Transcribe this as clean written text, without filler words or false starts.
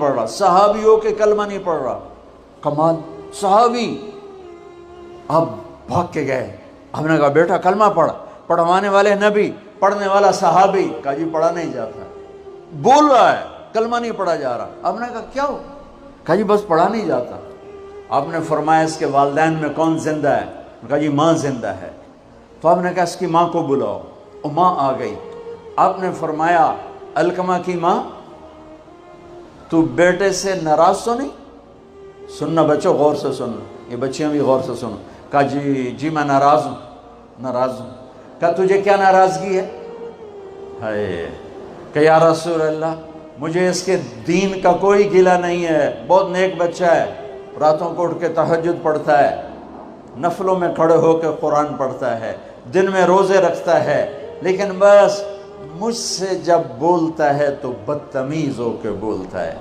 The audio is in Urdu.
پڑھ رہا، صحابی ہو کے کلمہ نہیں پڑھ رہا. کمال، صحابی. اب بھاگ کے گئے. ہم نے کہا بیٹا کلمہ پڑھ. پڑھوانے والے نبی، پڑھنے والا صحابی. کہا جی پڑھا نہیں جاتا. بول رہا ہے کلمہ نہیں پڑھا جا رہا. ہم نے کہا کیا ہو؟ کہا جی بس پڑھا نہیں جاتا. آپ نے فرمایا اس کے والدین میں کون زندہ ہے؟ کہا جی ماں زندہ ہے. تو آپ نے کہا اس کی ماں کو بلاؤ. وہ ماں آ گئی. آپ نے فرمایا علقمہ کی ماں تو بیٹے سے ناراض تو نہیں؟ سننا بچوں، غور سے سننا، یہ بچیاں بھی غور سے سنو. کہا جی میں ناراض ہوں. ناراض ہوں. کہا تجھے کیا ناراضگی ہے؟ ہائے کہ یا رسول اللہ مجھے اس کے دین کا کوئی گلہ نہیں ہے، بہت نیک بچہ ہے، راتوں کو اٹھ کے تہجد پڑھتا ہے، نفلوں میں کھڑے ہو کے قرآن پڑھتا ہے، دن میں روزے رکھتا ہے، لیکن بس مجھ سے جب بولتا ہے تو بدتمیز ہو کے بولتا ہے.